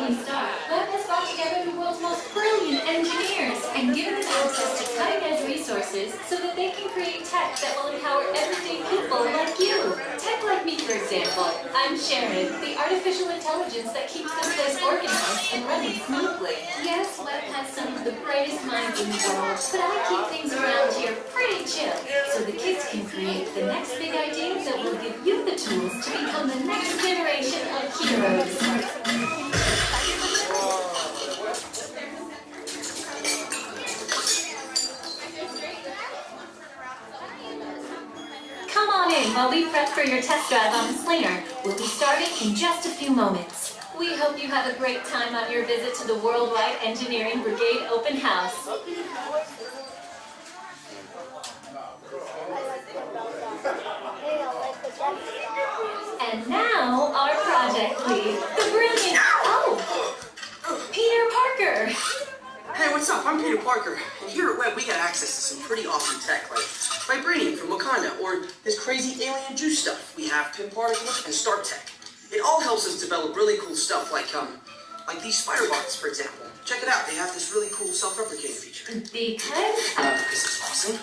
we start, Web has brought together the world's most brilliant engineers and given them access to cutting-edge resources so that they can create tech that will empower everyday people like you. Tech like me, for example. I'm Sharon, the artificial intelligence that keeps this place organized and running smoothly. Yes, Web has some of the brightest minds in the world, but I keep things around here pretty chill, so the kids can create the next big idea that will give you the tools to become the next generation of heroes. Come on in while we prep for your test drive on the Slinger. We'll be starting in just a few moments. We hope you have a great time on your visit to the Worldwide Engineering Brigade Open House. And now, our project lead, the brilliant... Oh! Peter Parker! Hey, what's up? I'm Peter Parker, and here at Web we got access to some pretty awesome tech, like vibranium from Wakanda, or this crazy alien juice stuff. We have pin particles and Stark Tech. It all helps us develop really cool stuff like these spider bots, for example. Check it out, they have this really cool self-replicating feature. Because it's awesome.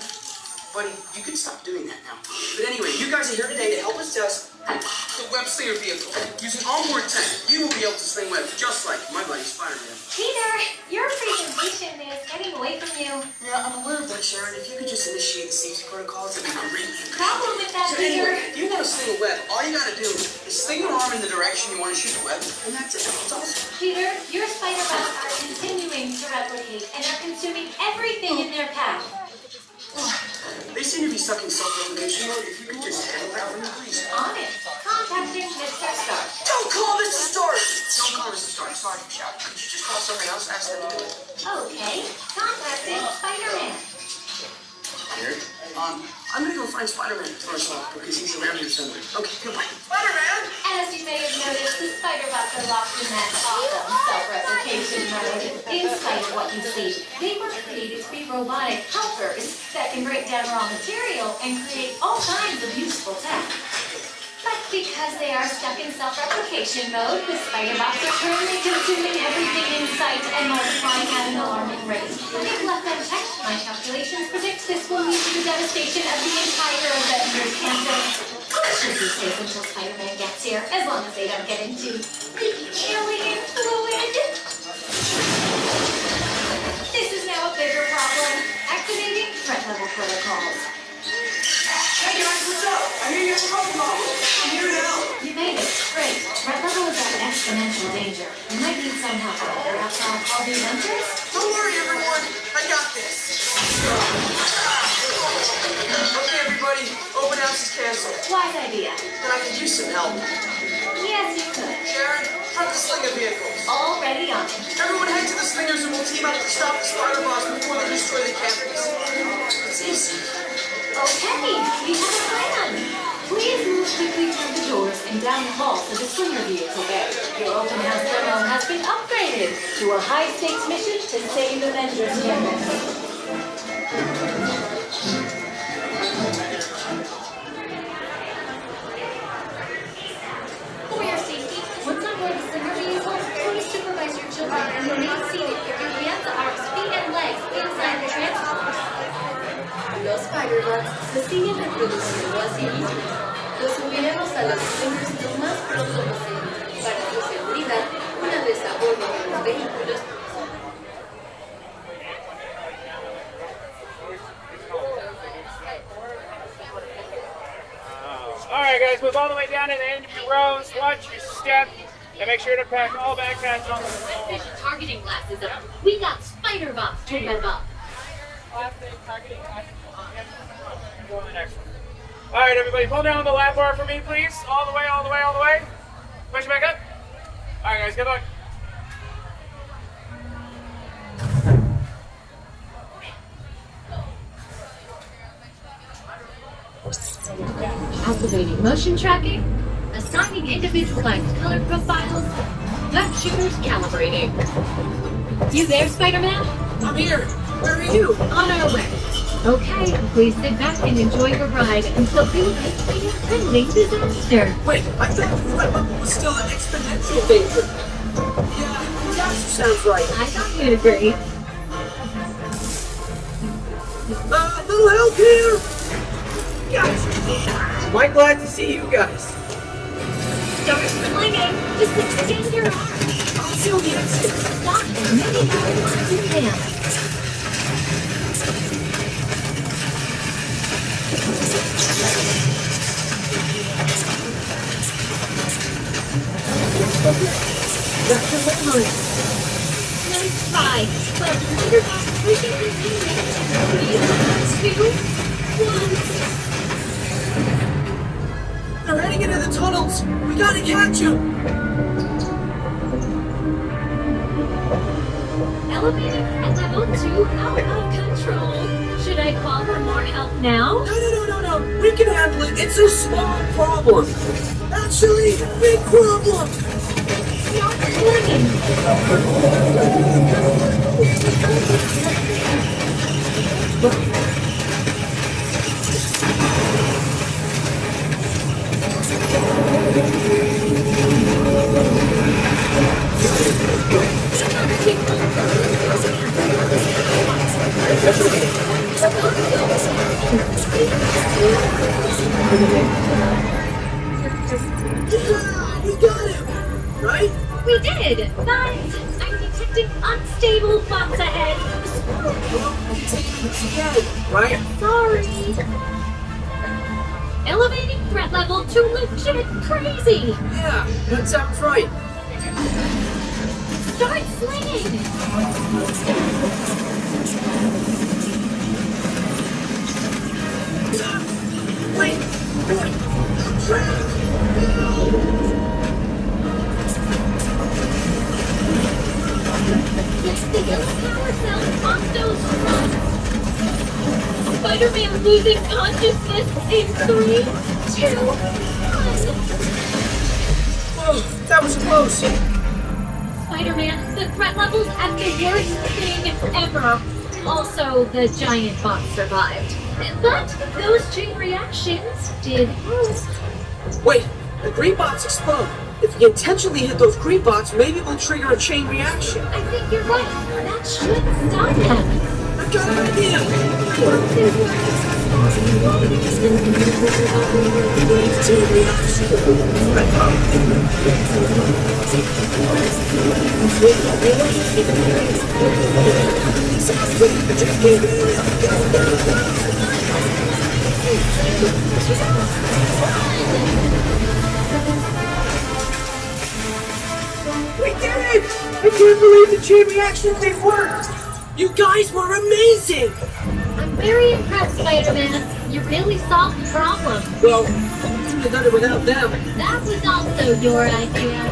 Buddy, you can stop doing that now. But anyway, you guys are here today to help us test the Web Slinger vehicle. Using onboard tech, you will be able to sling web just like my buddy Spider-Man. Peter, your presentation is getting away from you. Yeah, I'm aware of that, Sharon. If you could just initiate the safety protocols, that'd be great. Problem with that, So Peter? anyway, if you want to sling a web, all you gotta do is sling your arm in the direction you want to shoot the web, and that's it. It's awesome. Peter, your spider bots are continuing to replicate and are consuming everything in their path. They seem to be stuck in self-replication mode. If you could just handle that for me, please. On it. Contacting Mr. Stark. Don't call Mr. Stark! Don't call Mr. Stark. Sorry for shouting. Could you just call someone else? Ask them to do it. Okay. Contacting Spider-Man. Here. I'm gonna go find Spider-Man first off because he's around here somewhere. Okay, goodbye. Spider-Man! As you may have noticed, the spider bots are locked in that awesome self-replication mode. In spite of what you see, they were created to be robotic helpers that can break down raw material and create all kinds of useful tech. But because they are stuck in self-replication mode, the spider bots are currently consuming everything in sight and multiplying at an alarming rate. If left unchecked, my calculations predict this will lead to the devastation of the entire Avengers campus. It should be safe until Spider-Man gets here, as long as they don't get into the alien fluid. This is now a bigger problem. Activating threat level protocols. Hey guys, what's up? I hear you have a problem. I'm here to help. You made it. Great. Threat level is at exponential danger. You might need some help. Better after all the Avengers? Don't worry, everyone. I got this. Okay, everybody. Open house is canceled. Wise idea. And I could use some help. Yes, you could. Sharon, prep the Slinger vehicles. Already on it. Everyone head to the Slingers and we'll team up to stop the spider bots before they destroy the campus. It's easy. Okay, we have a plan. Please move quickly through the doors and down the hall to the Slinger vehicle bay. Your open house demo has been upgraded to a high-stakes mission to save Avengers campus. For your safety, once on board the Slinger vehicle, please supervise your children and remain seated with your hands, arms, feet, and legs inside the transport. Los Spider-Bots se siguen reproduciendo a sí mismos. Los subiremos a los Slingers lo más pronto posible. Para su seguridad, una vez a bordo de los vehículos. Alright guys, move all the way down to the end of your rows, watch your step, and make sure to pack all backpacks on the floor. Vision targeting glasses up. We got spider bots to web up. Last thing, targeting glasses. Go on the next one. Alright everybody, pull down the lap bar for me please. All the way, all the way, all the way. Push it back up. Alright guys, good luck. Activating motion tracking, assigning individualized color profiles, web shooters calibrating. You there, Spider-Man? I'm here. Where are you? On our way. Okay, please sit back and enjoy your ride until we hit the impending disaster. Wait, I thought the web was still an exponential danger. Yeah. sounds right. I thought you'd agree. Little help here! Guys, am I glad to see you guys? Start slinging. Just extend your arm. I'll see the exit. Stop and maybe go on your hand. That's your memory. Nice try. But wonder about pushing this in next 3, 2, 1. They're heading into the tunnels. We gotta catch them. Elevating at level 2 out of control. Should I call for more help now? No. We can handle it. It's a small problem. Actually, big problem. Start slinging. Yeah, we got him. Right? We did! Guys, I'm detecting unstable bots ahead. Right? Sorry. Elevating threat level to legit crazy. Yeah, that sounds right. Start slinging. Wait. Get the yellow power cell on those fronts. Spider-Man losing consciousness in 3, 2, 1. Oh, that was close. Spider-Man, the threat level's at the worst thing ever. Also, the giant bot survived. But those chain reactions did help. Wait, the green bots explode. If we intentionally hit those green bots, maybe we'll trigger a chain reaction. I think you're right. That should stop them. I've got an idea. Chain reaction. We did it! I can't believe the chain reaction thing worked! You guys were amazing! I'm very impressed, Spider-Man. You really solved the problem. Well, we could have done it without them. That was also your idea.